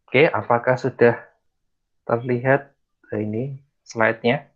Oke, apakah sudah terlihat ini slide-nya?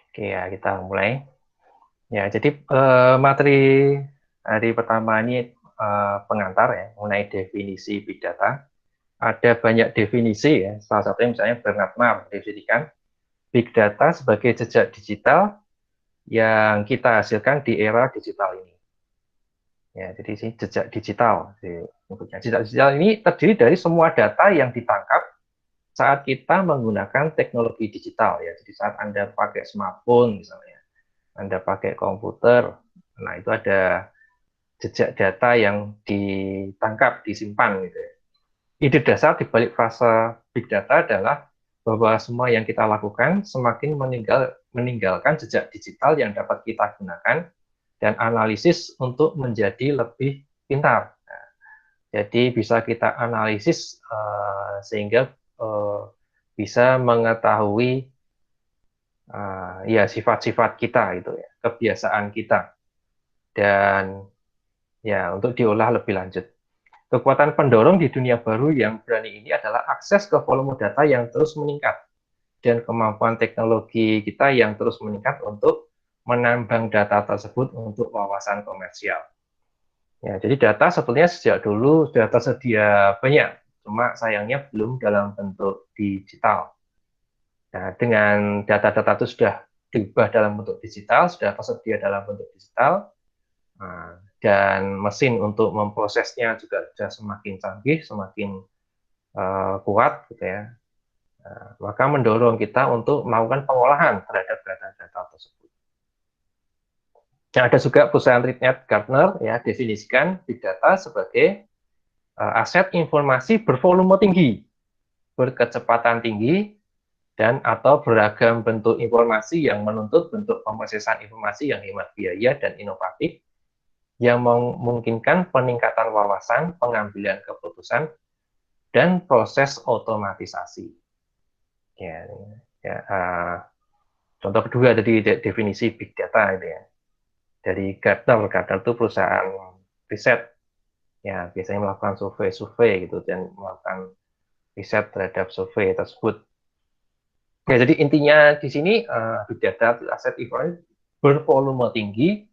Oke ya, kita mulai. Ya, jadi materi hari pertama ini pengantar ya, mengenai definisi Big Data. Ada banyak definisi ya, salah satunya misalnya Bernard Marr definisikan Big Data sebagai jejak digital yang kita hasilkan di era digital ini. Ya, jadi sih jejak digital. Jejak digital ini terdiri dari semua data yang ditangkap saat kita menggunakan teknologi digital ya. Jadi saat Anda pakai smartphone misalnya, Anda pakai komputer, nah itu ada jejak data yang ditangkap, disimpan gitu ya. Ide dasar di balik frasa big data adalah bahwa semua yang kita lakukan semakin meninggalkan jejak digital yang dapat kita gunakan dan analisis untuk menjadi lebih pintar. Nah, jadi bisa kita analisis sehingga bisa mengetahui ya sifat-sifat kita itu ya, kebiasaan kita dan ya untuk diolah lebih lanjut. Kekuatan pendorong di dunia baru yang berani ini adalah akses ke volume data yang terus meningkat dan kemampuan teknologi kita yang terus meningkat untuk menambang data tersebut untuk wawasan komersial. Ya, jadi data sebetulnya sejak dulu sudah tersedia banyak, cuma sayangnya belum dalam bentuk digital. Nah, dengan data-data itu sudah diubah dalam bentuk digital, sudah tersedia dalam bentuk digital, dan mesin untuk memprosesnya juga sudah semakin canggih, semakin kuat, gitu ya. Maka mendorong kita untuk melakukan pengolahan terhadap data-data tersebut. Nah, ada juga perusahaan riset Gartner ya definisikan big data sebagai aset informasi bervolume tinggi, berkecepatan tinggi, dan atau beragam bentuk informasi yang menuntut bentuk pemrosesan informasi yang hemat biaya dan inovatif, yang memungkinkan peningkatan wawasan, pengambilan keputusan, dan proses otomatisasi. Ya, ya, contoh kedua dari definisi big data itu ya. Dari Gartner, Gartner itu perusahaan riset, ya biasanya melakukan survei-survei gitu dan melakukan riset terhadap survei tersebut. Ya, jadi intinya di sini big data aset informasi bervolume tinggi,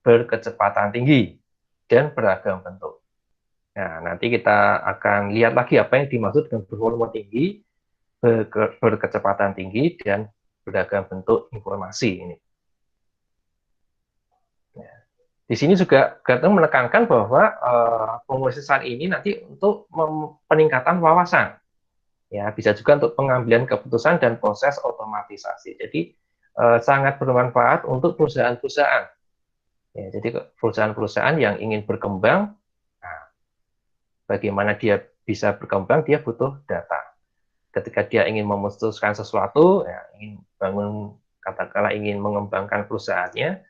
berkecepatan tinggi, dan beragam bentuk. Nah, nanti kita akan lihat lagi apa yang dimaksud dengan bervolume tinggi, berkecepatan tinggi, dan beragam bentuk informasi ini. Nah, di sini juga Gartner menekankan bahwa pemrosesan ini nanti untuk peningkatan wawasan, ya bisa juga untuk pengambilan keputusan dan proses otomatisasi. Jadi sangat bermanfaat untuk perusahaan-perusahaan. Ya, jadi perusahaan-perusahaan yang ingin berkembang, nah, bagaimana dia bisa berkembang, dia butuh data. Ketika dia ingin memutuskan sesuatu, ya, ingin bangun, katakanlah ingin mengembangkan perusahaannya,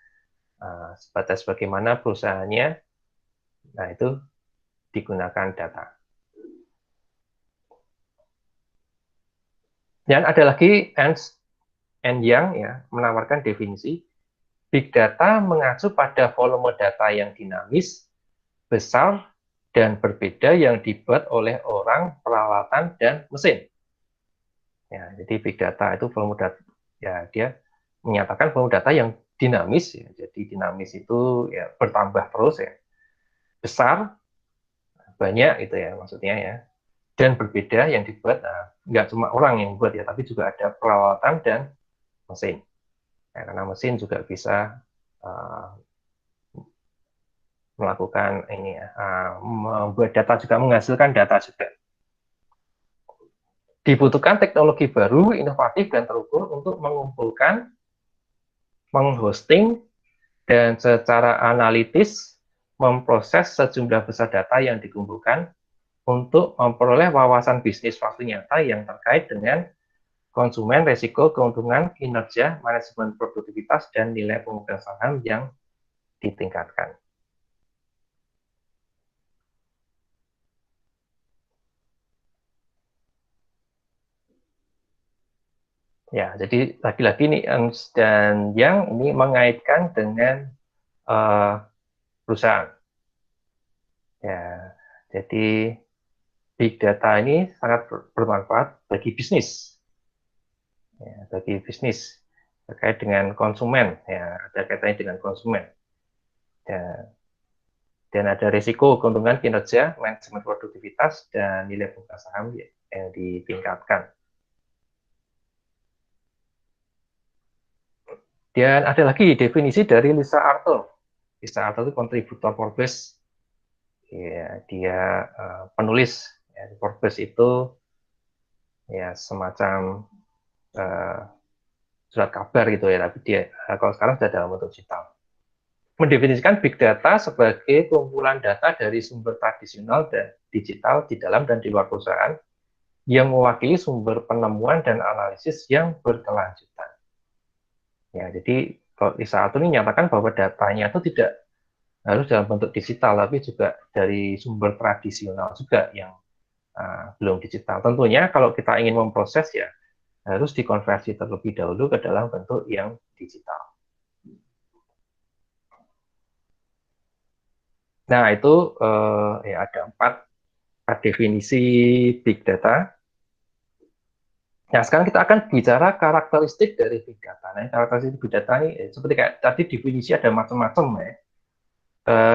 sebatas bagaimana perusahaannya, nah itu digunakan data. Dan ada lagi Ernst and Young ya menawarkan definisi big data mengacu pada volume data yang dinamis, besar, dan berbeda yang dibuat oleh orang, peralatan, dan mesin. Ya, jadi big data itu volume data, ya dia menyatakan volume data yang dinamis, ya. Jadi dinamis itu ya bertambah terus ya, besar, banyak itu ya maksudnya ya, dan berbeda yang dibuat, nah, nggak cuma orang yang buat ya, tapi juga ada peralatan dan mesin. Ya, karena mesin juga bisa melakukan ini ya, membuat data juga, menghasilkan data juga. Dibutuhkan teknologi baru, inovatif, dan terukur untuk mengumpulkan, menghosting, dan secara analitis memproses sejumlah besar data yang dikumpulkan untuk memperoleh wawasan bisnis waktu nyata yang terkait dengan konsumen, resiko, keuntungan, kinerja, manajemen produktivitas, dan nilai pemegang saham yang ditingkatkan. Ya, jadi lagi-lagi nih Ernst dan Young ini mengaitkan dengan perusahaan. Ya, jadi big data ini sangat bermanfaat bagi bisnis, ya, bagi bisnis terkait dengan konsumen, ya, ada kaitannya dengan konsumen. Ya, dan ada risiko, keuntungan, kinerja, manajemen produktivitas, dan nilai pemegang saham yang ditingkatkan. Dan ada lagi definisi dari Lisa Arthur. Lisa Arthur itu kontributor Forbes. Ya, dia penulis. Ya, Forbes itu ya semacam surat kabar gitu ya, tapi dia kalau sekarang sudah dalam bentuk digital. Mendefinisikan big data sebagai kumpulan data dari sumber tradisional dan digital di dalam dan di luar perusahaan yang mewakili sumber penemuan dan analisis yang berkelanjutan. Ya, jadi kalau Lisa Arthur ini nyatakan bahwa datanya itu tidak harus dalam bentuk digital, tapi juga dari sumber tradisional juga yang belum digital. Tentunya kalau kita ingin memproses ya harus dikonversi terlebih dahulu ke dalam bentuk yang digital. Nah, itu ya ada empat definisi big data. Nah, sekarang kita akan bicara karakteristik dari big data. Nah, karakteristik big data ini seperti kayak tadi definisi ada macam-macam ya.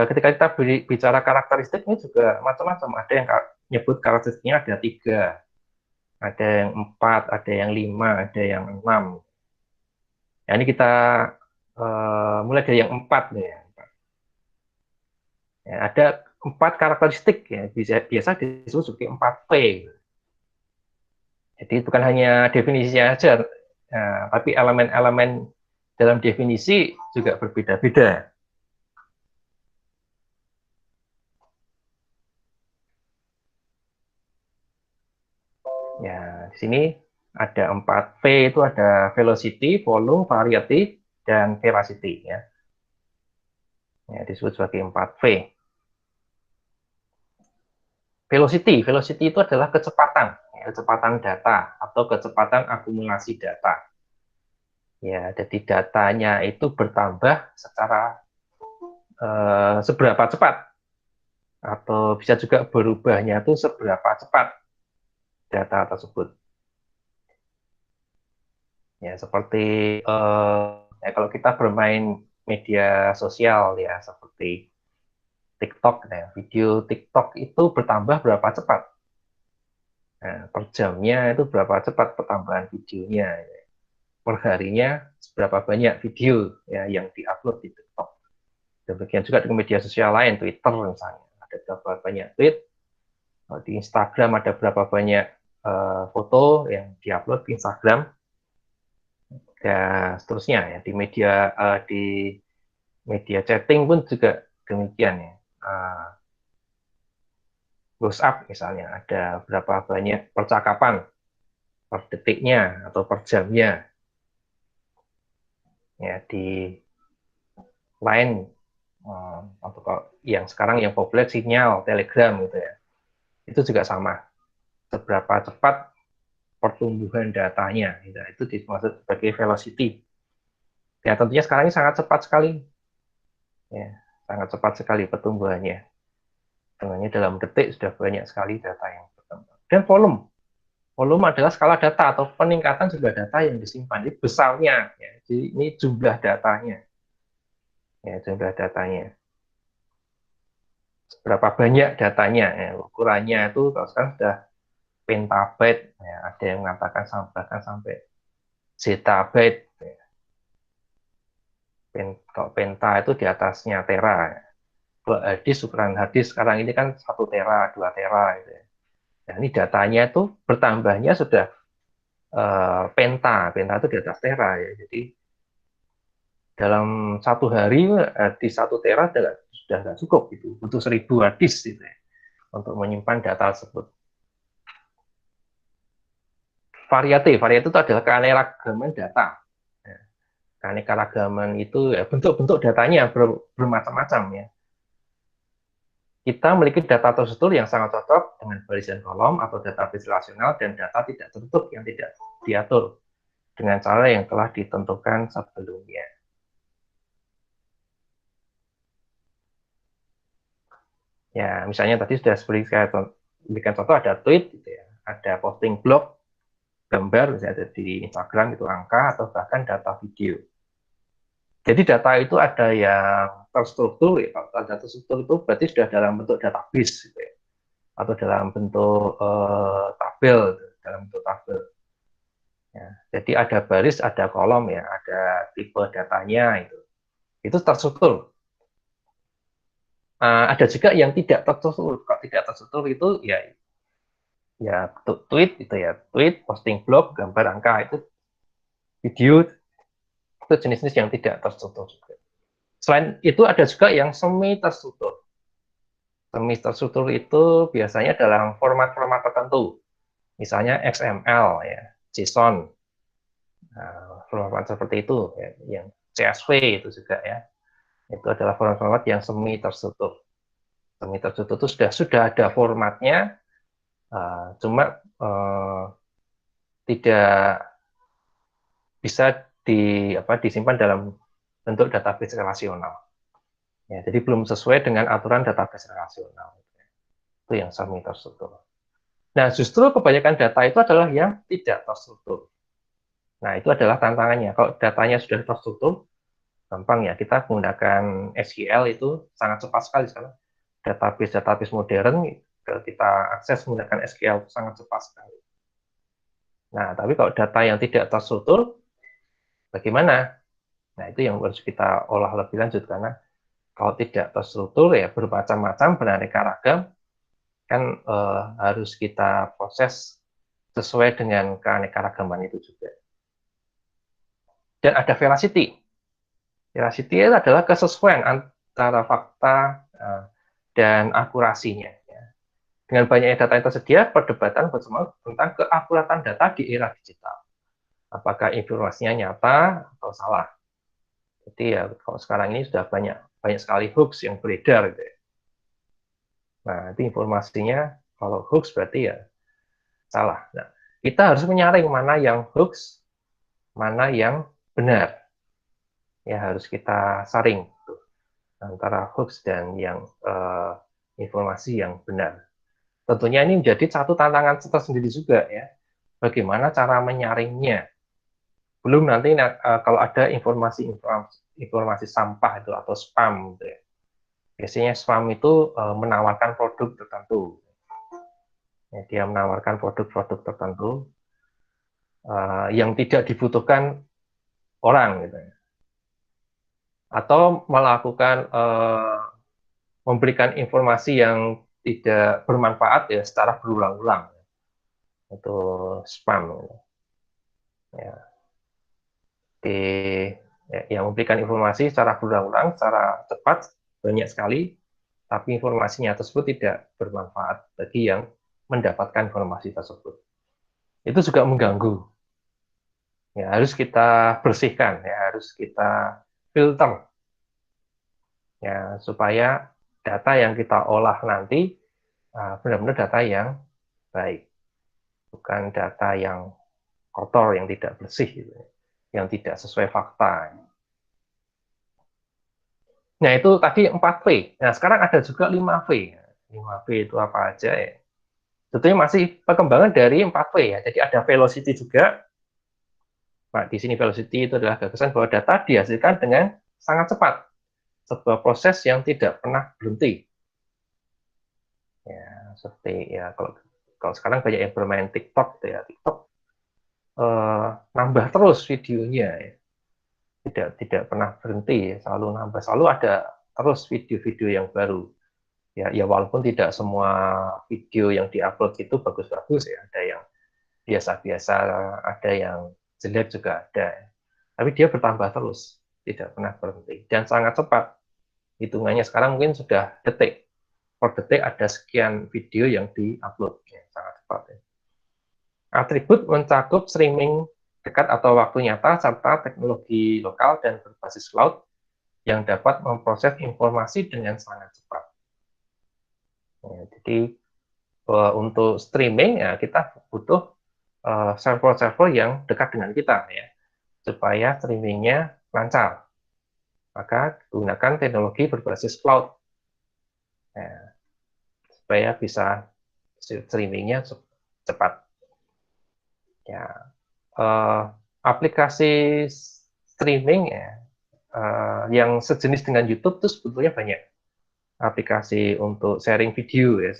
Ketika kita bicara karakteristik ini juga macam-macam. Ada yang nyebut karakteristiknya ada 3, ada yang 4, ada yang 5, ada yang 6. Nah, ini kita mulai dari yang 4 nih ya. Ya, ada 4 karakteristik ya, biasa disebut sebagai 4P. Jadi bukan hanya definisi saja, tapi elemen-elemen dalam definisi juga berbeda-beda. Ya, di sini ada 4P, itu ada velocity, volume, variety, dan veracity ya. Ya, disebut sebagai 4V. Velocity itu adalah kecepatan, ya, kecepatan data atau kecepatan akumulasi data. Ya, jadi datanya itu bertambah secara seberapa cepat atau bisa juga berubahnya itu seberapa cepat data tersebut. Ya, seperti ya kalau kita bermain media sosial ya seperti TikTok, ya, video TikTok itu bertambah berapa cepat? Nah, per jamnya itu berapa cepat pertambahan videonya? Ya. Per harinya seberapa banyak video ya yang diupload di TikTok? Demikian juga dengan media sosial lain, Twitter misalnya, ada berapa banyak tweet, di Instagram ada berapa banyak foto yang diupload di Instagram, dan seterusnya ya di media chatting pun juga demikian ya. WhatsApp misalnya ada berapa banyak percakapan per detiknya atau per jamnya ya di lain atau yang sekarang yang populer sinyal Telegram gitu ya, itu juga sama, seberapa cepat pertumbuhan datanya gitu. Itu dimaksud sebagai velocity ya. Tentunya sekarang ini sangat cepat sekali ya, sangat cepat sekali pertumbuhannya, sebenarnya dalam detik sudah banyak sekali data yang berkembang. Dan volume adalah skala data atau peningkatan jumlah data yang disimpan. Ini besarnya ya. Jadi ini jumlah datanya ya, jumlah datanya berapa banyak datanya ya. Ukurannya itu kalau sekarang sudah petabyte ya, ada yang mengatakan bahkan sampai zettabyte ya. Kalau penta itu di atasnya tera ya. Hadis, ukuran hadis sekarang ini kan 1 tera, 2 tera gitu ya. Nah, ini datanya itu bertambahnya sudah penta itu di atas tera ya. Jadi dalam 1 hari di 1 tera sudah nggak cukup gitu, butuh 1000 hadis gitu ya. untuk menyimpan data tersebut. Variate itu adalah keanekaragaman data. Ya, keanekaragaman itu ya, bentuk-bentuk datanya bermacam-macam ya. Kita memiliki data terstruktur yang sangat cocok dengan baris dan kolom atau database relasional dan data tidak tertutup yang tidak diatur dengan cara yang telah ditentukan sebelumnya. Ya, misalnya tadi sudah seperti saya berikan contoh ada tweet, gitu ya, ada posting blog, gambar, misalnya ada di Instagram itu angka atau bahkan data video. Jadi data itu ada yang terstruktur, ya. Kalau data terstruktur itu berarti sudah dalam bentuk database, gitu ya. Atau dalam bentuk tabel, dalam bentuk tabel. Ya, jadi ada baris, ada kolom, ya, ada tipe datanya itu terstruktur. Ada juga yang tidak terstruktur. Kalau tidak terstruktur itu ya tweet itu ya tweet, posting blog, gambar angka itu video itu jenis-jenis yang tidak terstruktur juga. Selain itu ada juga yang semi terstruktur. Semi terstruktur itu biasanya dalam format-format tertentu, misalnya XML ya, JSON, format seperti itu ya, yang CSV itu juga ya. Itu adalah format-format yang semi terstruktur. Semi terstruktur itu sudah ada formatnya, cuma tidak bisa disimpan dalam bentuk database relasional. Ya, jadi belum sesuai dengan aturan database relasional. Itu yang semi terstruktur. Nah, justru kebanyakan data itu adalah yang tidak terstruktur. Nah, itu adalah tantangannya. Kalau datanya sudah terstruktur, gampang ya. Kita menggunakan SQL itu sangat cepat sekali sekarang. Database modern, kita akses menggunakan SQL itu sangat cepat sekali. Nah, tapi kalau data yang tidak terstruktur, bagaimana? Nah, itu yang harus kita olah lebih lanjut, karena kalau tidak terstruktur ya bermacam-macam, beraneka ragam, kan harus kita proses sesuai dengan keanekaragaman itu juga. Dan ada veracity. Veracity itu adalah kesesuaian antara fakta dan akurasinya. Dengan banyaknya data yang tersedia, perdebatan bersama tentang keakuratan data di era digital. Apakah informasinya nyata atau salah? Jadi ya kalau sekarang ini sudah banyak sekali hoax yang beredar gitu ya. Nah, itu informasinya kalau hoax berarti ya salah. Nah, kita harus menyaring mana yang hoax, mana yang benar. Ya harus kita saring tuh, antara hoax dan yang informasi yang benar. Tentunya ini menjadi satu tantangan tersendiri juga ya. Bagaimana cara menyaringnya? Belum nanti kalau ada informasi sampah itu atau spam gitu ya. Biasanya spam itu menawarkan produk tertentu. Ya, dia menawarkan produk-produk tertentu yang tidak dibutuhkan orang gitu ya. Atau melakukan memberikan informasi yang tidak bermanfaat ya secara berulang-ulang. Itu spam. Ya. Di, yang memberikan informasi secara berulang-ulang, secara cepat, banyak sekali, tapi informasinya tersebut tidak bermanfaat bagi yang mendapatkan informasi tersebut. Itu juga mengganggu. Ya, harus kita bersihkan, ya, harus kita filter, ya, supaya data yang kita olah nanti benar-benar data yang baik, bukan data yang kotor, yang tidak bersih, gitu, yang tidak sesuai fakta. Nah, itu tadi 4V. Nah, sekarang ada juga 5V. 5V itu apa aja ya? Tentunya masih perkembangan dari 4V ya. Jadi ada velocity juga. Nah, di sini velocity itu adalah gagasan bahwa data dihasilkan dengan sangat cepat. Sebuah proses yang tidak pernah berhenti. Ya, seperti ya kalau sekarang banyak yang bermain TikTok gitu ya. TikTok nambah terus videonya ya. Tidak pernah berhenti, selalu nambah, selalu ada terus video-video yang baru. Ya walaupun tidak semua video yang diupload itu bagus-bagus ya, ada yang biasa-biasa, ada yang jelek juga ada. Tapi dia bertambah terus, tidak pernah berhenti dan sangat cepat. Hitungannya sekarang mungkin sudah detik. per detik ada sekian video yang di-upload, ya, sangat cepat. Ya. Atribut mencakup streaming dekat atau waktu nyata serta teknologi lokal dan berbasis cloud yang dapat memproses informasi dengan sangat cepat. Ya, jadi untuk streaming ya kita butuh server-server yang dekat dengan kita ya, supaya streamingnya lancar. Maka gunakan teknologi berbasis cloud ya, supaya bisa streamingnya cepat. Ya, aplikasi streaming ya yang sejenis dengan YouTube itu sebetulnya banyak. Aplikasi untuk sharing video ya,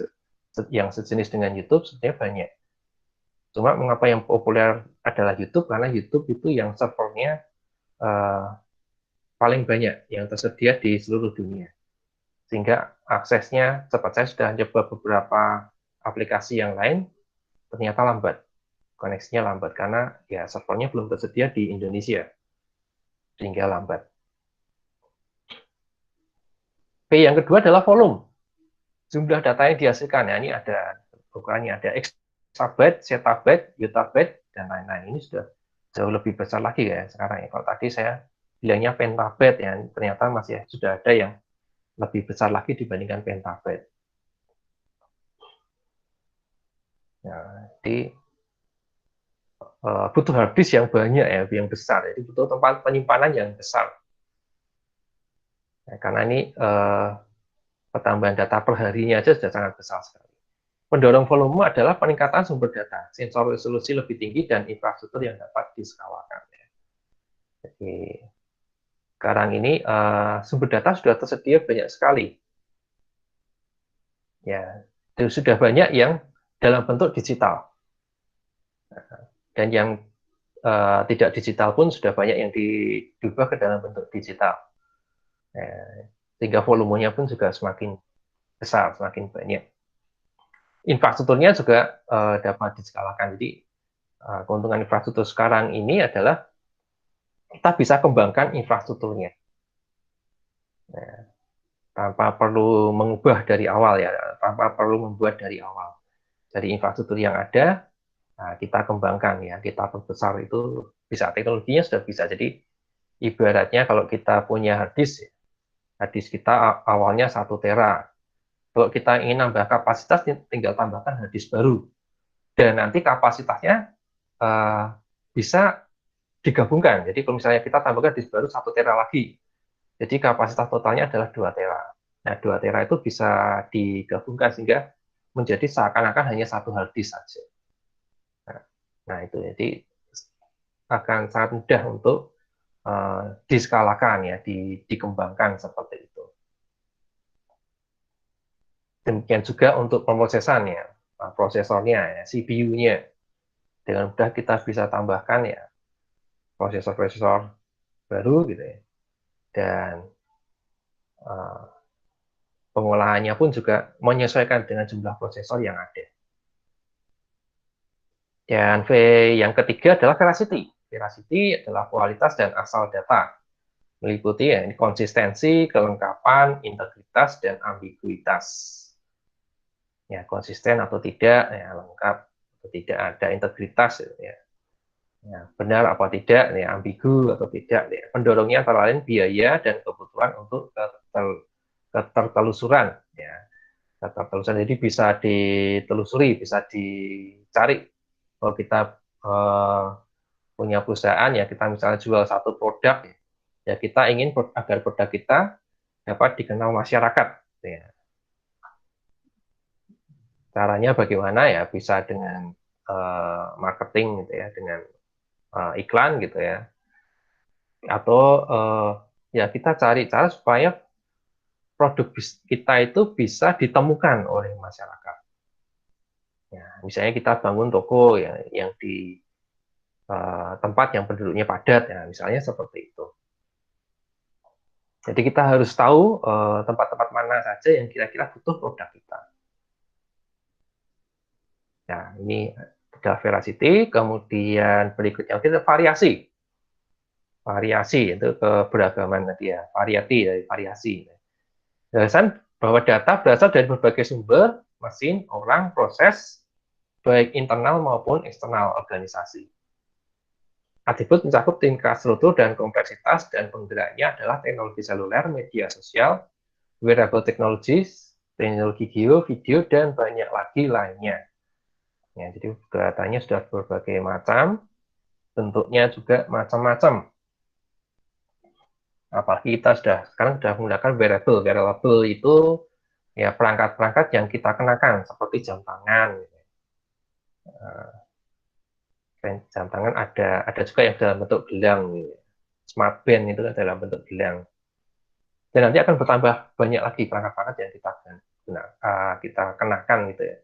yang sejenis dengan YouTube sebetulnya banyak. Cuma mengapa yang populer adalah YouTube, karena YouTube itu yang servernya paling banyak yang tersedia di seluruh dunia. Sehingga aksesnya cepat. Saya sudah coba beberapa aplikasi yang lain, ternyata lambat. Koneksinya lambat, karena ya servernya belum tersedia di Indonesia. Sehingga lambat. P yang kedua adalah volume. Jumlah data yang dihasilkan. Ya, ini ada ukurannya, ada exabyte, zettabyte, yottabyte, dan lain-lain. Ini sudah jauh lebih besar lagi ya sekarang ya. Kalau tadi saya bilangnya pentabyte ya, ternyata masih sudah ada yang lebih besar lagi dibandingkan pentabyte. Nah, jadi butuh hard disk yang banyak ya, yang besar. Jadi butuh tempat penyimpanan yang besar. Nah, karena ini pertambahan data per harinya aja sudah sangat besar sekali. Pendorong volume adalah peningkatan sumber data, sensor resolusi lebih tinggi, dan infrastruktur yang dapat diskalakan. Jadi, sekarang ini sumber data sudah tersedia banyak sekali. Ya, sudah banyak yang dalam bentuk digital. Dan yang tidak digital pun sudah banyak yang diubah ke dalam bentuk digital. Sehingga volumenya pun juga semakin besar, semakin banyak. Infrastrukturnya juga dapat diskalakan. Jadi keuntungan infrastruktur sekarang ini adalah kita bisa kembangkan infrastrukturnya. Nah, tanpa perlu mengubah dari awal ya, tanpa perlu membuat dari awal. Dari infrastruktur yang ada, nah, kita kembangkan ya, kita perbesar, itu bisa, teknologinya sudah bisa. Jadi ibaratnya kalau kita punya hard disk kita awalnya 1 tera. Kalau kita ingin nambah kapasitas, tinggal tambahkan hard disk baru. Dan nanti kapasitasnya bisa digabungkan. Jadi kalau misalnya kita tambahkan disk baru 1 tera lagi, jadi kapasitas totalnya adalah 2 tera. Nah, 2 tera itu bisa digabungkan sehingga menjadi seakan-akan hanya 1 hard disk saja. Nah, itu jadi akan sangat mudah untuk diskalakan ya, dikembangkan seperti itu. Demikian juga untuk pemrosesannya, prosesornya, ya, CPU-nya. Dengan mudah kita bisa tambahkan ya prosesor-prosesor baru gitu ya. Dan pengolahannya pun juga menyesuaikan dengan jumlah prosesor yang ada. Dan V yang ketiga adalah veracity. Veracity adalah kualitas dan asal data. Meliputi ya, konsistensi, kelengkapan, integritas, dan ambiguitas. Ya, konsisten atau tidak, ya, lengkap atau tidak, ada integritas ya. Ya, benar apa tidak, ya, ambigu atau tidak. Ya. Pendorongnya antara lain biaya dan kebutuhan untuk ketertelusuran. Ya. Ketertelusuran, jadi bisa ditelusuri, bisa dicari. Kalau kita punya perusahaan, ya kita misalnya jual satu produk, ya kita ingin agar produk kita dapat dikenal masyarakat. Ya. Caranya bagaimana ya? Bisa dengan marketing gitu ya, dengan iklan gitu ya, atau ya kita cari cara supaya produk kita itu bisa ditemukan oleh masyarakat. Ya, misalnya kita bangun toko ya, yang di tempat yang penduduknya padat, ya, misalnya seperti itu. Jadi kita harus tahu tempat-tempat mana saja yang kira-kira butuh produk kita. Nah, ini adalah veracity, kemudian berikutnya kita variasi. Variasi itu keberagaman tadi ya, variety dari variasi. bahwa data berasal dari berbagai sumber, mesin, orang, proses, baik internal maupun eksternal organisasi. Atribut mencakup tingkat struktur dan kompleksitas, dan penggeraknya adalah teknologi seluler, media sosial, wearable technologies, teknologi video, dan banyak lagi lainnya. Ya, jadi datanya sudah berbagai macam, bentuknya juga macam-macam. Apalagi kita sekarang sudah menggunakan wearable. Wearable itu ya perangkat-perangkat yang kita kenakan, seperti jam tangan. Jam tangan ada juga yang dalam bentuk gelang. Smart band itu kan dalam bentuk gelang. Dan nanti akan bertambah banyak lagi perangkat-perangkat yang kita kenakan gitu ya.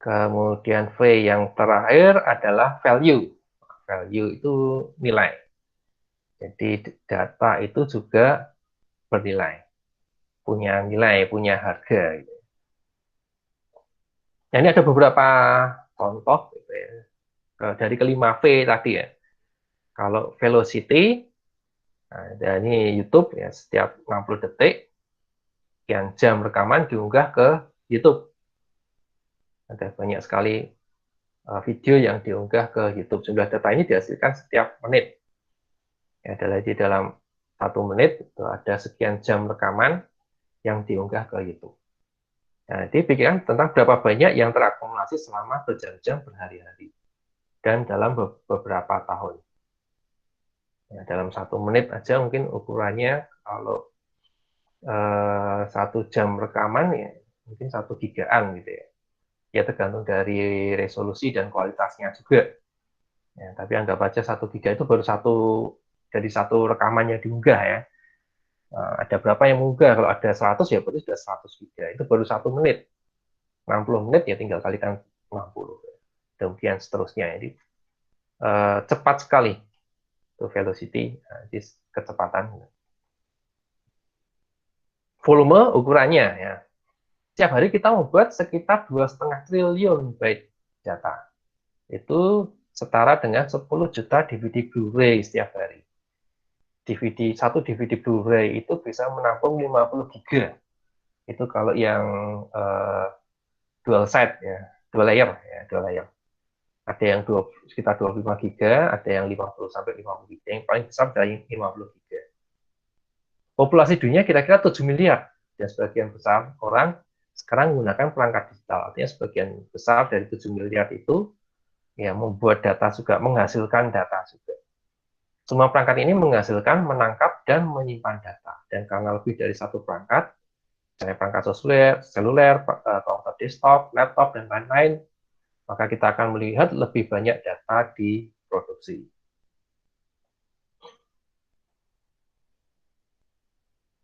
Kemudian V yang terakhir adalah value. Value itu nilai. Jadi data itu juga bernilai, punya nilai, punya harga. Gitu. Nah, ini ada beberapa contoh gitu ya. Dari kelima V tadi ya. Kalau velocity, nah, ini YouTube ya, setiap 60 detik, sekian jam rekaman diunggah ke YouTube. Ada banyak sekali video yang diunggah ke YouTube. Jumlah data ini dihasilkan setiap menit. Ya, di dalam 1 menit itu ada sekian jam rekaman yang diunggah ke YouTube. Nah, dipikirkan tentang berapa banyak yang terakumulasi selama berjam-jam berhari-hari dan dalam beberapa tahun. Ya, dalam 1 menit aja mungkin ukurannya kalau 1 jam rekaman ya mungkin 1 gigaan gitu ya. Ya tergantung dari resolusi dan kualitasnya juga. Ya, tapi anggap aja 1 giga itu baru dari satu rekaman yang diunggah ya. Ada berapa yang mengunggah? Kalau ada 100 ya berarti sudah 100 giga. Itu baru 1 menit. 60 menit ya tinggal kalikan 60. Demikian seterusnya. Jadi cepat sekali itu velocity, kecepatan. Volume ukurannya ya. Setiap hari kita membuat sekitar 2,5 triliun byte data. Itu setara dengan 10 juta DVD Blu-ray setiap hari. Satu DVD Blu-ray itu bisa menampung 50 giga. Itu kalau yang dual side ya, dua layer. Ada yang sekitar 25 giga, ada yang 50 sampai 50 giga. Yang paling besar dari 50 giga. Populasi dunia kira-kira 7 miliar. Dan sebagian besar orang sekarang menggunakan perangkat digital. Artinya sebagian besar dari 7 miliar itu ya membuat data juga, menghasilkan data juga. Semua perangkat ini menghasilkan, menangkap, dan menyimpan data. Dan karena lebih dari satu perangkat, misalnya perangkat seluler, komputer desktop, laptop, dan lain-lain, maka kita akan melihat lebih banyak data diproduksi.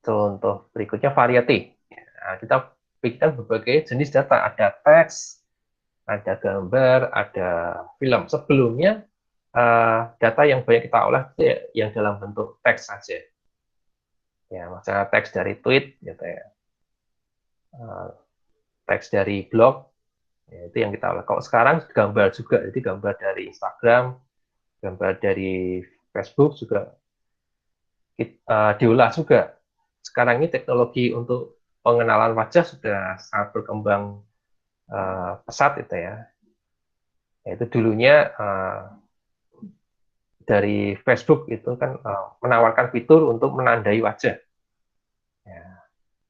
Contoh berikutnya variety. Nah, kita pikirkan berbagai jenis data. Ada teks, ada gambar, ada film. Sebelumnya, data yang banyak kita olah itu ya, yang dalam bentuk teks saja. Ya, misalnya teks dari tweet, gitu ya. Teks dari blog, ya, itu yang kita olah. Kalau sekarang gambar juga, jadi gambar dari Instagram, gambar dari Facebook juga diolah juga. Sekarang ini teknologi untuk pengenalan wajah sudah sangat berkembang pesat itu ya. Yaitu dulunya dari Facebook itu kan menawarkan fitur untuk menandai wajah. Ya.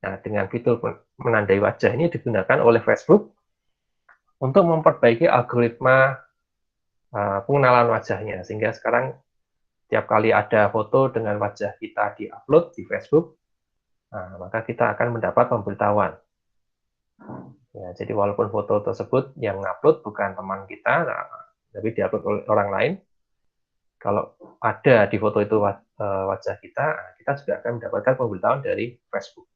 Nah, dengan fitur menandai wajah ini digunakan oleh Facebook untuk memperbaiki algoritma pengenalan wajahnya, sehingga sekarang tiap kali ada foto dengan wajah kita di-upload di Facebook, maka kita akan mendapat pemberitahuan. Ya, jadi walaupun foto tersebut yang upload bukan teman kita, tapi diupload oleh orang lain, kalau ada di foto itu wajah kita, kita juga akan mendapatkan pemberitahuan dari Facebook.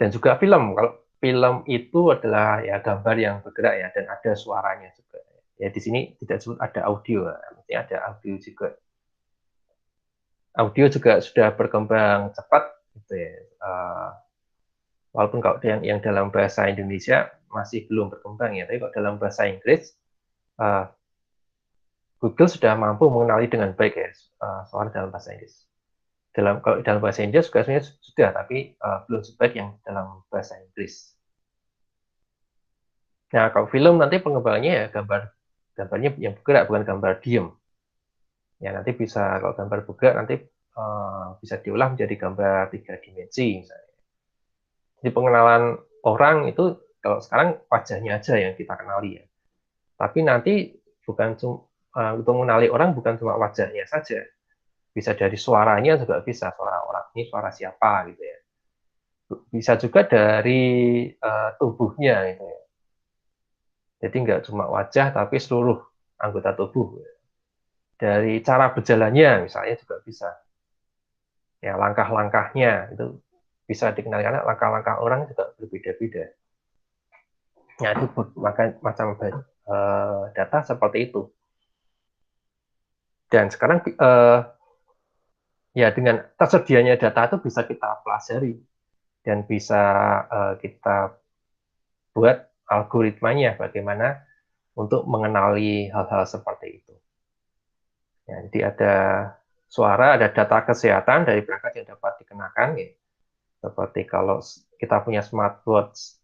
Dan juga film, kalau film itu adalah ya gambar yang bergerak ya, dan ada suaranya juga. Ya di sini tidak disebut ada audio, artinya ada audio juga. Audio juga sudah berkembang cepat, gitu ya. Walaupun kalau yang dalam bahasa Indonesia masih belum berkembang ya, tapi kalau dalam bahasa Inggris, Google sudah mampu mengenali dengan baik ya suara dalam bahasa Inggris. Kalau dalam bahasa India juga sebenarnya sudah, tapi belum sebaik yang dalam bahasa Inggris. Nah, kalau film nanti pengembangannya ya gambarnya yang bergerak, bukan gambar diem. Ya nanti bisa, kalau gambar bergerak nanti bisa diolah menjadi gambar 3 dimensi misalnya. Jadi pengenalan orang itu kalau sekarang wajahnya aja yang kita kenali ya. Tapi nanti bukan cuma untuk mengenali orang bukan cuma wajahnya saja, bisa dari suaranya juga bisa, suara orang ini suara siapa gitu ya. Bisa juga dari tubuhnya gitu ya. Jadi nggak cuma wajah tapi seluruh anggota tubuh. Dari cara berjalannya misalnya juga bisa. Ya langkah-langkahnya itu bisa dikenali karena langkah-langkah orang juga berbeda-beda. Ya itu macam data seperti itu. Dan sekarang ya dengan tersedianya data itu bisa kita pelajari dan bisa kita buat algoritmanya bagaimana untuk mengenali hal-hal seperti itu. Ya, jadi ada suara, ada data kesehatan dari perangkat yang dapat dikenakan, ya. Seperti kalau kita punya smartwatch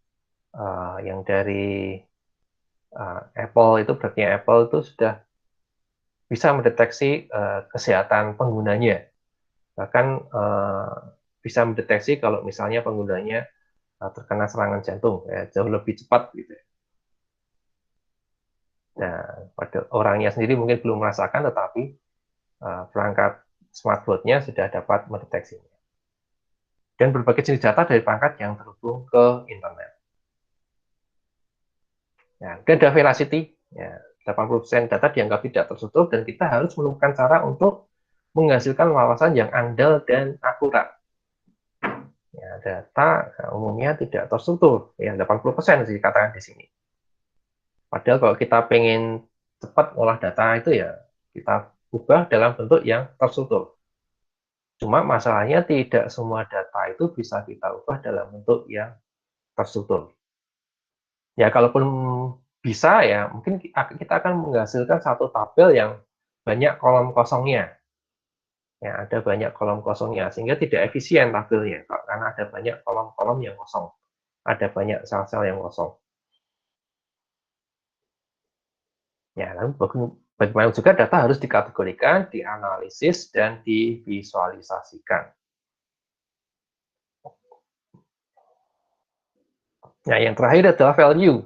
yang dari Apple itu, berarti Apple itu sudah bisa mendeteksi kesehatan penggunanya. Bahkan bisa mendeteksi kalau misalnya penggunanya terkena serangan jantung, ya, jauh lebih cepat gitu. Nah, pada orangnya sendiri mungkin belum merasakan, tetapi perangkat smartwatch-nya sudah dapat mendeteksinya. Dan berbagai jenis data dari perangkat yang terhubung ke internet. Ya, dan ada velocity, ya, 80% data dianggap tidak tertutup dan kita harus menemukan cara untuk menghasilkan wawasan yang andal dan akurat. Ya, data umumnya tidak terstruktur, ya 80% sih dikatakan di sini. Padahal kalau kita pengen cepat olah data itu ya kita ubah dalam bentuk yang terstruktur. Cuma masalahnya tidak semua data itu bisa kita ubah dalam bentuk yang terstruktur. Ya kalaupun bisa ya mungkin kita akan menghasilkan satu tabel yang banyak kolom kosongnya. Ya, ada banyak kolom kosongnya sehingga tidak efisien tabelnya karena ada banyak kolom-kolom yang kosong. Ada banyak sel-sel yang kosong. Ya, lalu bagaimana juga data harus dikategorikan, dianalisis, dan divisualisasikan. Nah, yang terakhir adalah value.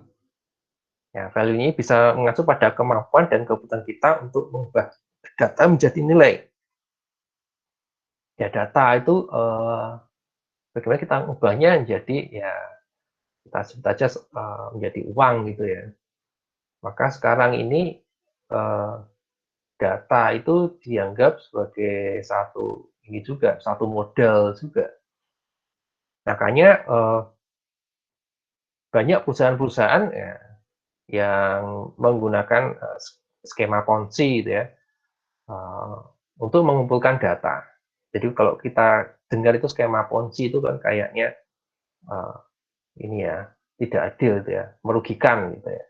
Ya, value ini bisa mengacu pada kemampuan dan kebutuhan kita untuk mengubah data menjadi nilai. Ya, data itu bagaimana kita mengubahnya menjadi ya kita sebut saja menjadi uang gitu ya. Maka sekarang ini data itu dianggap sebagai satu modal juga. Makanya banyak perusahaan-perusahaan ya, yang menggunakan skema Ponzi gitu ya, untuk mengumpulkan data. Jadi kalau kita dengar itu skema Ponzi itu kan kayaknya ini ya tidak adil gitu ya, merugikan gitu ya.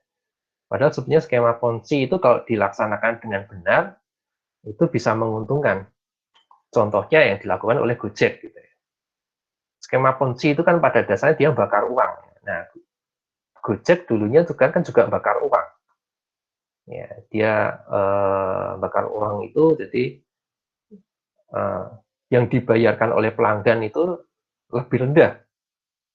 Padahal sebenarnya skema Ponzi itu kalau dilaksanakan dengan benar itu bisa menguntungkan. Contohnya yang dilakukan oleh Gojek gitu ya. Skema Ponzi itu kan pada dasarnya dia bakar uang. Nah, Gojek dulunya juga kan juga bakar uang. Ya, dia bakar uang itu jadi yang dibayarkan oleh pelanggan itu lebih rendah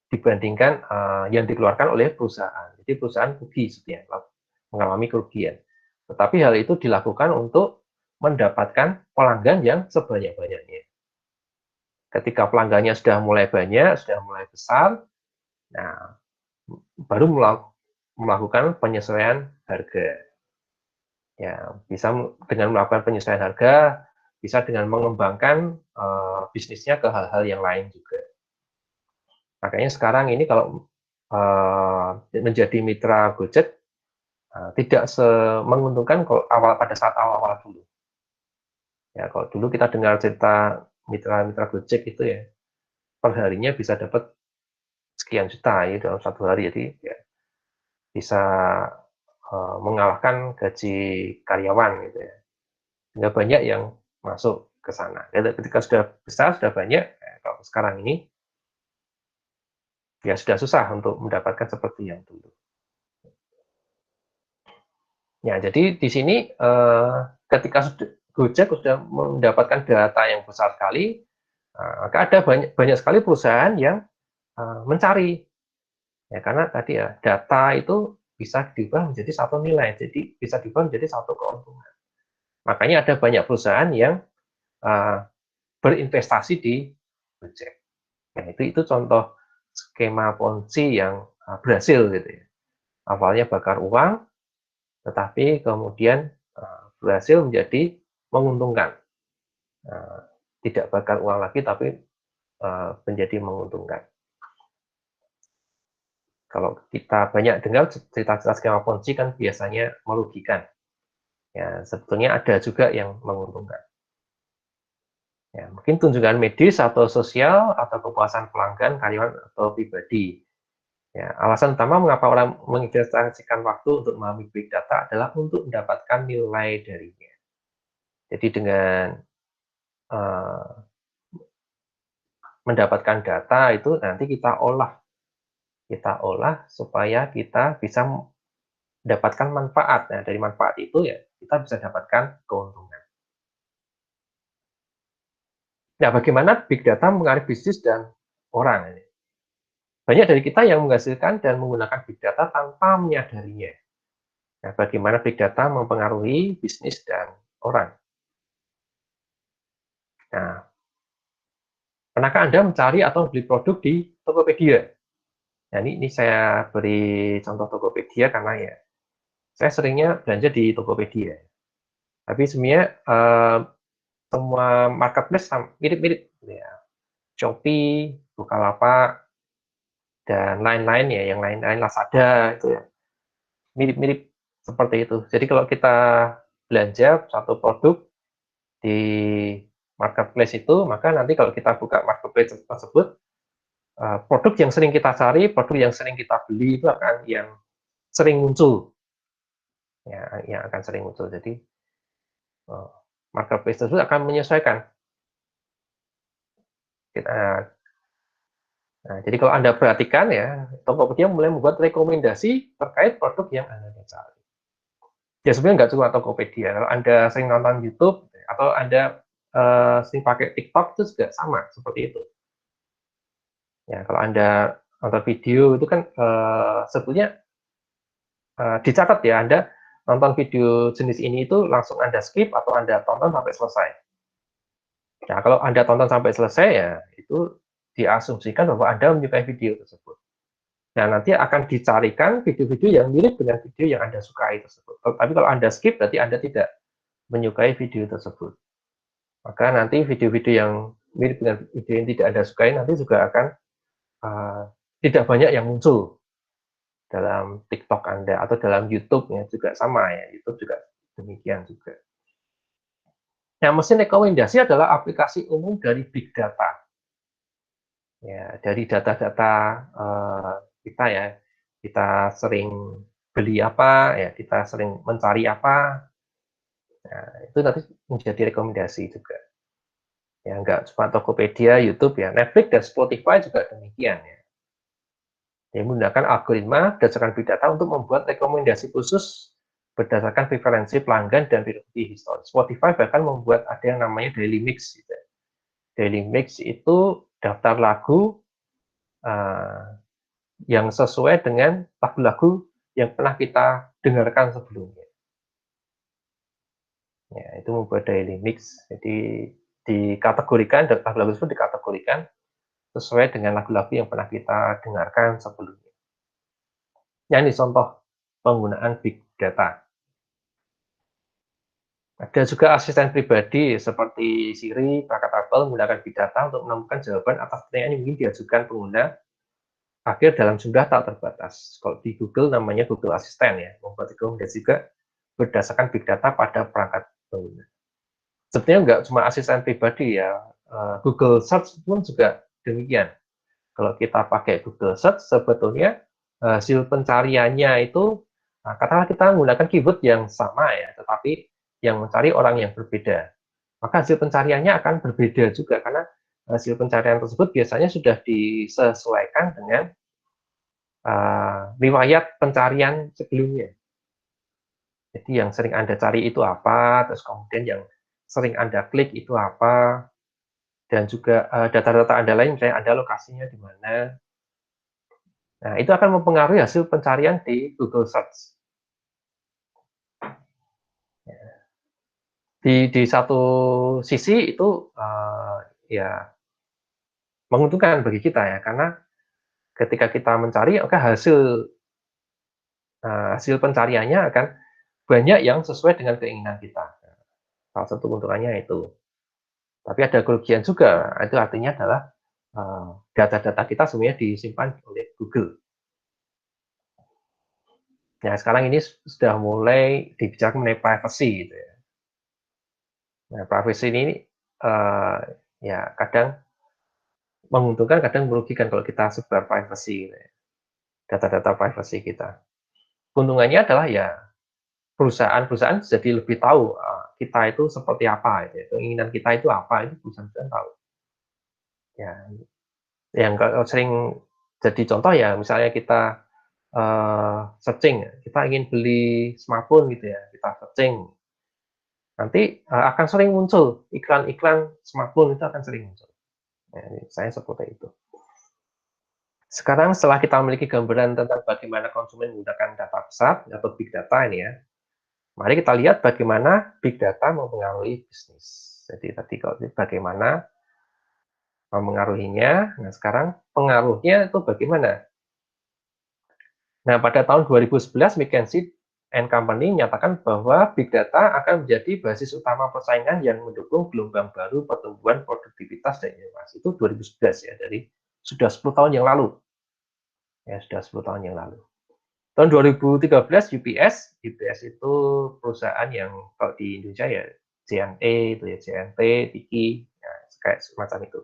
dibandingkan yang dikeluarkan oleh perusahaan. Jadi perusahaan rugi sebenarnya, mengalami kerugian. Tetapi hal itu dilakukan untuk mendapatkan pelanggan yang sebanyak-banyaknya. Ketika pelanggannya sudah mulai banyak, sudah mulai besar, nah baru melakukan penyesuaian harga. Ya, bisa dengan melakukan penyesuaian harga, bisa dengan mengembangkan bisnisnya ke hal-hal yang lain juga. Makanya sekarang ini kalau menjadi mitra Gojek tidak menguntungkan kalau pada saat awal-awal dulu. Ya, kalau dulu kita dengar cerita mitra-mitra Gojek itu ya, perharinya bisa dapat sekian juta ya dalam satu hari, jadi ya, bisa mengalahkan gaji karyawan gitu ya. Sehingga banyak yang masuk ke sana. Ketika sudah besar, sudah banyak, kalau sekarang ini ya sudah susah untuk mendapatkan seperti yang dulu. Ya, jadi di sini ketika Gojek sudah mendapatkan data yang besar sekali, maka ada banyak sekali perusahaan yang mencari, ya karena tadi ya data itu bisa diubah menjadi satu nilai, jadi bisa diubah menjadi satu keuntungan. Makanya ada banyak perusahaan yang berinvestasi di Gojek. Nah, itu contoh skema Ponzi yang berhasil gitu ya. Awalnya bakar uang, tetapi kemudian berhasil menjadi menguntungkan. Tidak bakar uang lagi, tapi menjadi menguntungkan. Kalau kita banyak dengar cerita-cerita skema Ponzi kan biasanya merugikan. Ya, sebetulnya ada juga yang menguntungkan. Ya, mungkin tunjukkan medis atau sosial atau kepuasan pelanggan, karyawan atau pribadi. Ya, alasan utama mengapa orang menginvestasikan waktu untuk memahami big data adalah untuk mendapatkan nilai darinya. Jadi dengan mendapatkan data itu nanti kita olah supaya kita bisa mendapatkan manfaat. Nah, dari manfaat itu ya kita bisa dapatkan keuntungan. Nah, bagaimana big data mengaruhi bisnis dan orang ini? Banyak dari kita yang menghasilkan dan menggunakan big data tanpa menyadarinya. Nah, bagaimana big data mempengaruhi bisnis dan orang? Nah, pernahkah Anda mencari atau beli produk di Tokopedia? Nah, ini saya beri contoh Tokopedia karena ya saya seringnya belanja di Tokopedia. Tapi sebenarnya semua marketplace mirip-mirip, ya. Shopee, Bukalapak, dan lain-lain ya, yang lain-lain Lazada itu ya, mirip-mirip seperti itu. Jadi kalau kita belanja satu produk di marketplace itu, maka nanti kalau kita buka marketplace tersebut, produk yang sering kita cari, produk yang sering kita beli itu akan yang sering muncul, ya, yang akan sering muncul. Jadi marketplace tersebut akan menyesuaikan. Nah, jadi kalau Anda perhatikan ya, Tokopedia mulai membuat rekomendasi terkait produk yang Anda cari. Ya sebenarnya nggak cuma Tokopedia, kalau Anda sering nonton YouTube atau Anda sering pakai TikTok itu juga sama seperti itu. Ya kalau Anda nonton video itu kan sebetulnya dicatat ya, Anda nonton video jenis ini itu langsung Anda skip atau Anda tonton sampai selesai. Nah, kalau Anda tonton sampai selesai ya itu diasumsikan bahwa Anda menyukai video tersebut. Nah, nanti akan dicarikan video-video yang mirip dengan video yang Anda sukai tersebut. Tapi kalau Anda skip, berarti Anda tidak menyukai video tersebut. Maka nanti video-video yang mirip dengan video yang tidak Anda sukai nanti juga akan tidak banyak yang muncul dalam TikTok Anda atau dalam YouTube ya juga sama ya. YouTube juga demikian juga. Nah, mesin rekomendasi adalah aplikasi umum dari big data. Ya, dari data-data kita ya, kita sering beli apa, ya kita sering mencari apa, nah, itu nanti menjadi rekomendasi juga. Ya, nggak cuma Tokopedia, YouTube ya, Netflix dan Spotify juga demikian ya. Yang menggunakan algoritma berdasarkan big data untuk membuat rekomendasi khusus berdasarkan preferensi pelanggan dan periode historis. Spotify bahkan membuat ada yang namanya daily mix. Gitu. Daily mix itu daftar lagu yang sesuai dengan lagu-lagu yang pernah kita dengarkan sebelumnya. Ya, itu membuat daily mix. Jadi dikategorikan, lagu-lagu tersebut dikategorikan sesuai dengan lagu-lagu yang pernah kita dengarkan sebelumnya. Yang ini contoh penggunaan big data. Ada juga asisten pribadi seperti Siri, perangkat Apple menggunakan big data untuk menemukan jawaban atas pertanyaan yang ingin diajukan pengguna akhir dalam jumlah tak terbatas. Kalau di Google namanya Google Assistant ya, membuat rekomendasi juga berdasarkan big data pada perangkat pengguna. Sebenarnya nggak cuma asisten pribadi ya, Google Search pun juga demikian. Kalau kita pakai Google Search, sebetulnya hasil pencariannya itu, katakanlah kita menggunakan keyword yang sama ya, tetapi yang mencari orang yang berbeda. maka hasil pencariannya akan berbeda juga karena hasil pencarian tersebut biasanya sudah disesuaikan dengan riwayat pencarian sebelumnya. Jadi yang sering Anda cari itu apa, terus kemudian yang sering Anda klik itu apa, dan juga data-data Anda lain, misalnya Anda lokasinya di mana. Nah, itu akan mempengaruhi hasil pencarian di Google Search. Di satu sisi itu ya menguntungkan bagi kita ya, karena ketika kita mencari, maka hasil pencariannya akan banyak yang sesuai dengan keinginan kita. Salah satu keuntungannya itu. Tapi ada kerugian juga, itu artinya adalah data-data kita semuanya disimpan oleh Google. Nah, sekarang ini sudah mulai dibicarakan mengenai privacy gitu ya. Nah, privacy ini ya kadang menguntungkan, kadang merugikan kalau kita sebar privacy gitu ya, data-data privacy kita. Keuntungannya adalah ya perusahaan-perusahaan jadi lebih tahu kita itu seperti apa, gitu ya. Keinginan kita itu apa, itu perusahaan-perusahaan tahu. Ya, yang sering jadi contoh ya, misalnya kita searching, kita ingin beli smartphone gitu ya, kita searching, nanti akan sering muncul iklan-iklan smartphone itu akan sering muncul. Nah, saya seperti itu. Sekarang setelah kita memiliki gambaran tentang bagaimana konsumen menggunakan data besar atau big data ini ya, mari kita lihat bagaimana big data mempengaruhi bisnis. Jadi tadi kalau bagaimana mempengaruhinya, nah sekarang pengaruhnya itu bagaimana? Nah, pada tahun 2011, McKinsey & Company menyatakan bahwa big data akan menjadi basis utama persaingan yang mendukung gelombang baru pertumbuhan produktivitas dan inovasi. Itu 2011 ya, jadi sudah 10 tahun yang lalu. Ya, sudah 10 tahun yang lalu. Tahun 2013 UPS itu perusahaan yang kalau di Indonesia ya JNE itu ya, JNT, Tiki, ya, kayak semacam itu.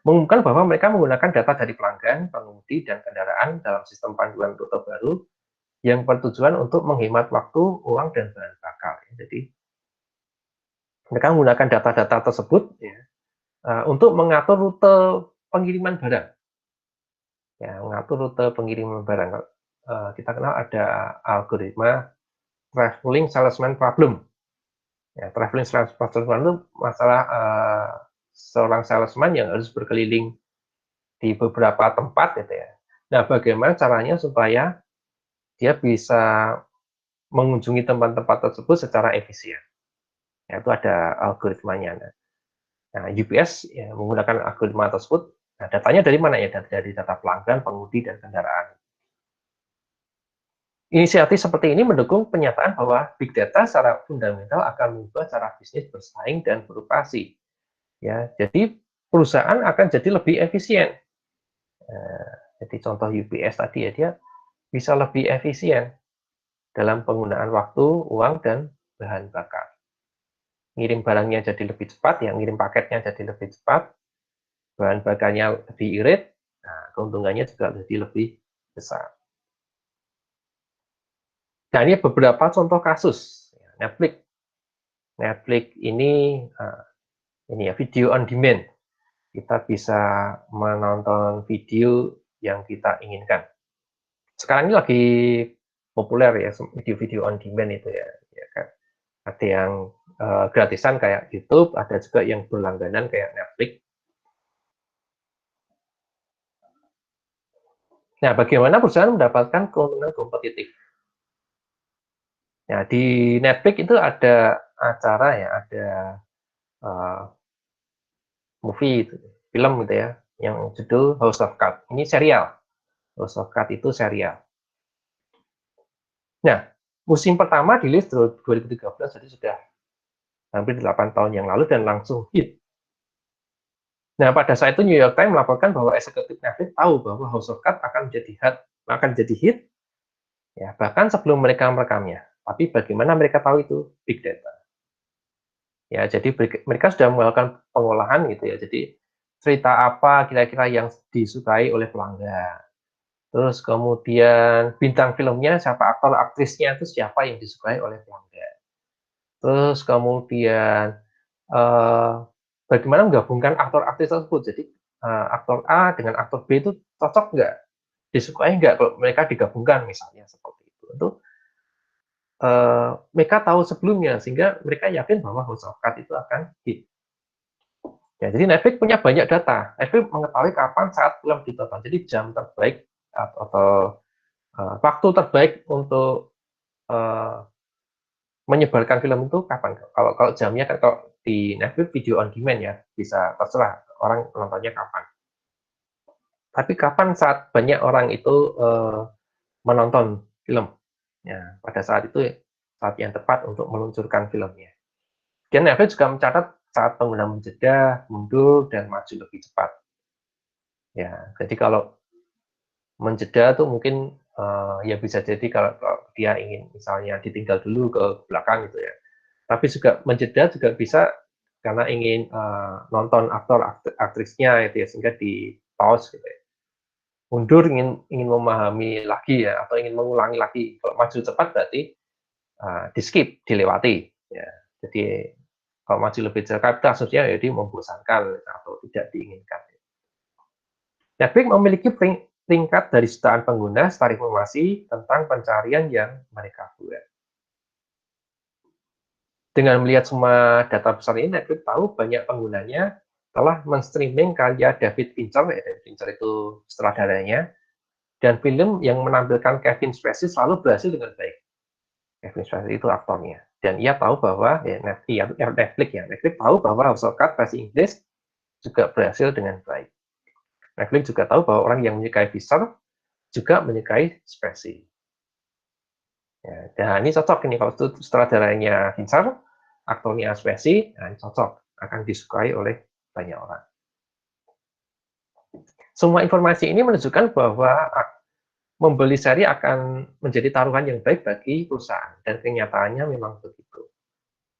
Mengumumkan bahwa mereka menggunakan data dari pelanggan, pengemudi, dan kendaraan dalam sistem panduan rute baru yang bertujuan untuk menghemat waktu, uang, dan bahan bakar. Jadi mereka menggunakan data-data tersebut ya, untuk mengatur rute pengiriman barang. Ya, mengatur rute pengiriman barang. Kita kenal ada algoritma traveling salesman problem. Ya, traveling salesman problem itu masalah seorang salesman yang harus berkeliling di beberapa tempat gitu ya. Nah, bagaimana caranya supaya dia bisa mengunjungi tempat-tempat tersebut secara efisien. Ya, itu ada algoritmanya. Nah, UPS ya, menggunakan algoritma tersebut. Nah, datanya dari mana ya? Dari data pelanggan, pengemudi, dan kendaraan. Inisiatif seperti ini mendukung penyataan bahwa big data secara fundamental akan mengubah cara bisnis bersaing dan beroperasi. Ya, jadi perusahaan akan jadi lebih efisien. Jadi contoh UPS tadi ya, dia bisa lebih efisien dalam penggunaan waktu, uang, dan bahan bakar. Ngirim barangnya jadi lebih cepat, yang ngirim paketnya jadi lebih cepat, bahan bakarnya lebih irit, nah keuntungannya juga jadi lebih besar. Nah, ini beberapa contoh kasus. Netflix. Netflix ini ya video on demand. Kita bisa menonton video yang kita inginkan. Sekarang ini lagi populer ya video-video on demand itu ya, ya kan. Ada yang gratisan kayak YouTube, ada juga yang berlangganan kayak Netflix. Nah, bagaimana perusahaan mendapatkan keuntungan kompetitif? Nah, di Netflix itu ada acara ya, ada uh, movie, film gitu ya, yang judul House of Cards. Ini serial. House of Cards itu serial. Nah, musim pertama rilis 2013, jadi sudah hampir 8 tahun yang lalu dan langsung hit. Nah, pada saat itu New York Times melaporkan bahwa eksekutif Netflix tahu bahwa House of Cards akan jadi hit, ya bahkan sebelum mereka merekamnya. Tapi bagaimana mereka tahu itu? Big data. Ya, jadi mereka sudah melakukan pengolahan gitu ya. Jadi cerita apa kira-kira yang disukai oleh pelanggan. Terus kemudian bintang filmnya siapa, aktor aktrisnya itu siapa yang disukai oleh pelanggan. Terus kemudian bagaimana menggabungkan aktor artis tersebut. Jadi aktor A dengan aktor B itu cocok nggak, disukai nggak kalau mereka digabungkan misalnya seperti itu. Itu mereka tahu sebelumnya sehingga mereka yakin bahwa House of Cards itu akan hit. Ya, jadi Netflix punya banyak data. Netflix mengetahui kapan saat film ditonton. Jadi jam terbaik atau waktu terbaik untuk menyebarkan film itu kapan? Kalau kalau jamnya kan kalau di Netflix video on demand ya, bisa terserah orang nontonnya kapan. Tapi kapan saat banyak orang itu menonton film? Ya, pada saat itu saat yang tepat untuk meluncurkan filmnya. Dan Netflix juga mencatat saat pengguna menjeda, mundur, dan maju lebih cepat. Ya, jadi kalau menjeda tuh mungkin ya bisa jadi kalau dia ingin misalnya ditinggal dulu ke belakang gitu ya. Tapi juga menjeda juga bisa karena ingin nonton aktor aktrisnya itu ya sehingga di pause gitu ya. Mundur ingin memahami lagi ya atau ingin mengulangi lagi. Kalau maju cepat berarti di skip, dilewati ya. Jadi kalau maju lebih cepat kasusnya jadi membosankan atau tidak diinginkan. Netflix memiliki tingkat dari jutaan pengguna secara informasi tentang pencarian yang mereka buat. Dengan melihat semua data besar ini, Netflix tahu banyak penggunanya telah men-streaming karya David Fincher, ya, David Fincher itu sutradaranya, dan film yang menampilkan Kevin Spacey selalu berhasil dengan baik. Kevin Spacey itu aktornya. Dan ia tahu bahwa, Netflix tahu bahwa House of Cards versi Inggris juga berhasil dengan baik. Netflix juga tahu bahwa orang yang menyukai Fincher juga menyukai Spacey. Ya, dan ini cocok ini kalau sutradaranya Fincher, aktornya Spacey, nah ini cocok, akan disukai oleh banyak orang. Semua informasi ini menunjukkan bahwa membeli seri akan menjadi taruhan yang baik bagi perusahaan, dan kenyataannya memang begitu.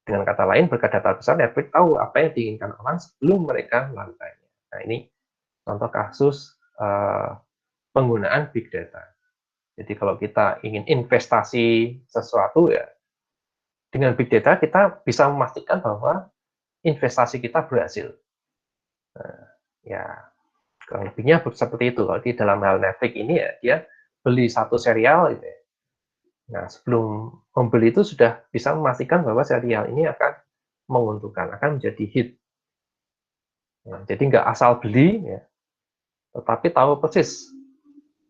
Dengan kata lain, berkat data besar, Netflix tahu apa yang diinginkan orang sebelum mereka melakukannya. Nah, ini contoh kasus penggunaan big data. Jadi kalau kita ingin investasi sesuatu ya, dengan big data kita bisa memastikan bahwa investasi kita berhasil. Nah, ya kurang lebihnya seperti itu. Kalau di dalam hal Netflix ini ya dia beli satu serial gitu ya. Nah, sebelum membeli itu sudah bisa memastikan bahwa serial ini akan menguntungkan, akan menjadi hit. Ya, jadi nggak asal beli, ya, tetapi tahu persis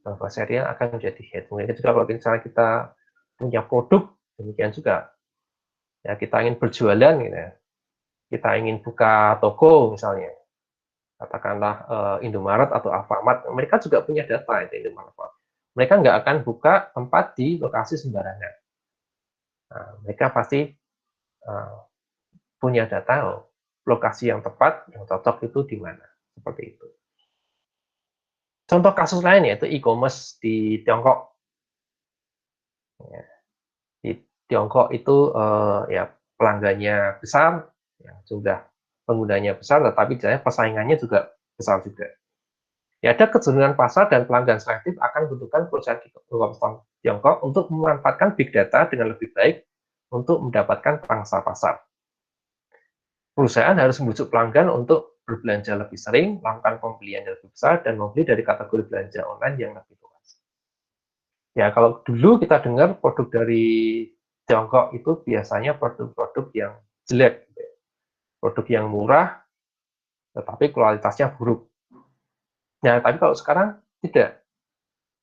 bahwa serial akan menjadi hit. Mungkin juga kalau misalnya kita punya produk, demikian juga. Ya, kita ingin berjualan, gitu ya. Kita ingin buka toko misalnya, katakanlah Indomaret atau Alfamart, mereka juga punya data itu Indomaret. Mereka nggak akan buka tempat di lokasi sembarangan. Nah, mereka pasti punya data lokasi yang tepat, yang cocok itu di mana, seperti itu. Contoh kasus lain yaitu e-commerce di Tiongkok. Ya, di Tiongkok itu ya pelanggannya besar, ya, jumlah penggunanya besar, tetapi persaingannya juga besar juga. Ya, ada kecenderungan pasar dan pelanggan selektif akan membutuhkan perusahaan di Tiongkok untuk memanfaatkan big data dengan lebih baik untuk mendapatkan pangsa pasar. Perusahaan harus membujuk pelanggan untuk berbelanja lebih sering, melakukan pembelian yang lebih besar, dan membeli dari kategori belanja online yang lebih luas. Ya, kalau dulu kita dengar produk dari Tiongkok itu biasanya produk-produk yang jelek, produk yang murah, tetapi kualitasnya buruk. Nah, tapi kalau sekarang tidak.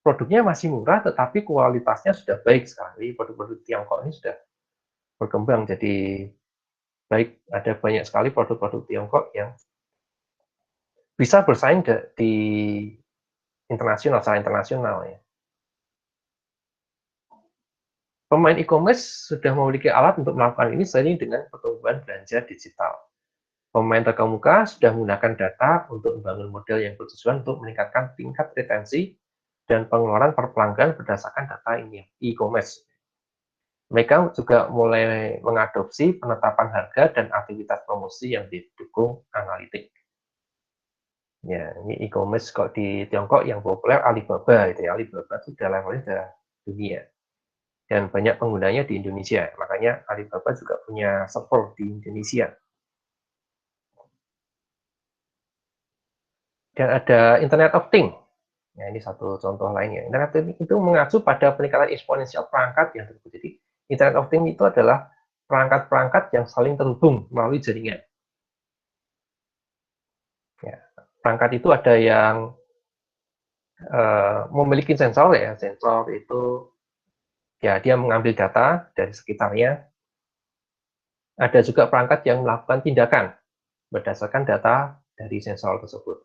Produknya masih murah, tetapi kualitasnya sudah baik sekarang. Jadi produk-produk Tiongkok ini sudah berkembang jadi baik. Ada banyak sekali produk-produk Tiongkok yang bisa bersaing di internasional, secara internasional ya. Pemain e-commerce sudah memiliki alat untuk melakukan ini seiring dengan pertumbuhan belanja digital. Pemain terkemuka sudah menggunakan data untuk membangun model yang bertujuan untuk meningkatkan tingkat retensi dan pengeluaran per pelanggan berdasarkan data ini e-commerce. Mereka juga mulai mengadopsi penetapan harga dan aktivitas promosi yang didukung analitik. Ya, ini e-commerce kok di Tiongkok yang populer Alibaba itu ya. Alibaba itu sudah levelnya sudah dunia. Dan banyak penggunanya di Indonesia. Makanya Alibaba juga punya server di Indonesia. Dan ada Internet of Things. Nah, ini satu contoh lainnya. Internet of Things itu mengacu pada peningkatan eksponensial perangkat yang terhubung. Jadi, Internet of Things itu adalah perangkat-perangkat yang saling terhubung melalui jaringan. Ya, perangkat itu ada yang memiliki sensor ya. Sensor itu ya dia mengambil data dari sekitarnya. Ada juga perangkat yang melakukan tindakan berdasarkan data dari sensor tersebut.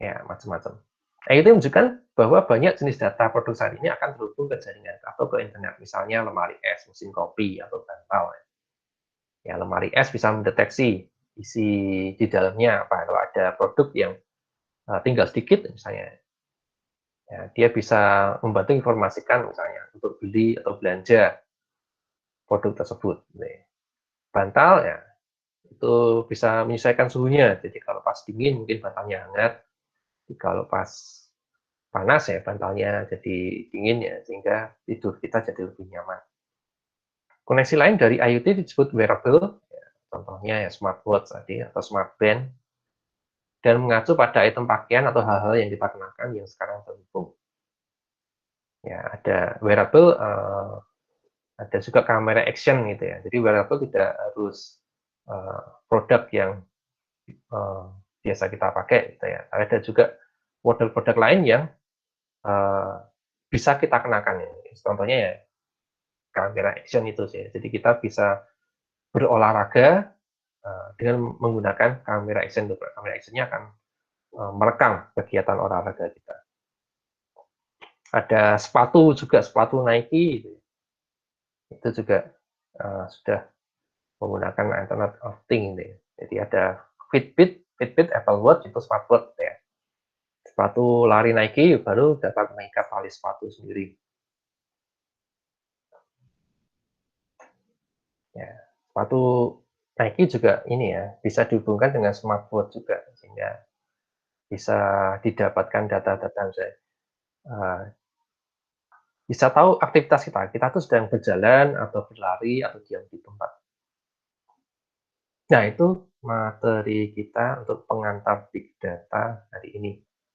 Ya, macam-macam. Nah, itu menunjukkan bahwa banyak jenis data produk saat ini akan terhubung ke jaringan atau ke internet, misalnya lemari es, mesin kopi, atau bantal. Ya, lemari es bisa mendeteksi isi di dalamnya apa. Kalau ada produk yang tinggal sedikit, misalnya, ya, dia bisa membantu informasikan, misalnya, untuk beli atau belanja produk tersebut. Bantal, ya, itu bisa menyesuaikan suhunya. Jadi kalau pas dingin mungkin bantalnya hangat, kalau pas panas ya bantalnya jadi dingin ya, sehingga tidur kita jadi lebih nyaman. Koneksi lain dari IoT disebut wearable, ya, contohnya ya smartwatch tadi atau smartband, dan mengacu pada item pakaian atau hal-hal yang diperkenalkan yang sekarang terhubung. Ya, ada wearable, ada juga kamera action gitu ya. Jadi wearable tidak harus produk yang biasa kita pakai gitu ya. Ada juga model-produk lain yang bisa kita kenakan ya. Contohnya ya kamera action itu sih. Jadi kita bisa berolahraga dengan menggunakan kamera action. Kamera actionnya akan merekam kegiatan olahraga kita. Ada sepatu juga, sepatu Nike itu juga sudah menggunakan Internet of Things. Jadi ada Fitbit, Apple Watch itu smartwatch ya. Sepatu lari Nike baru dapat mengikat tali sepatu sendiri. Ya, sepatu Nike juga ini ya bisa dihubungkan dengan smartwatch juga sehingga bisa didapatkan data-data misalnya, bisa tahu aktivitas kita. Kita tuh sedang berjalan atau berlari atau diam di tempat. Nah, itu materi kita untuk pengantar big data hari ini.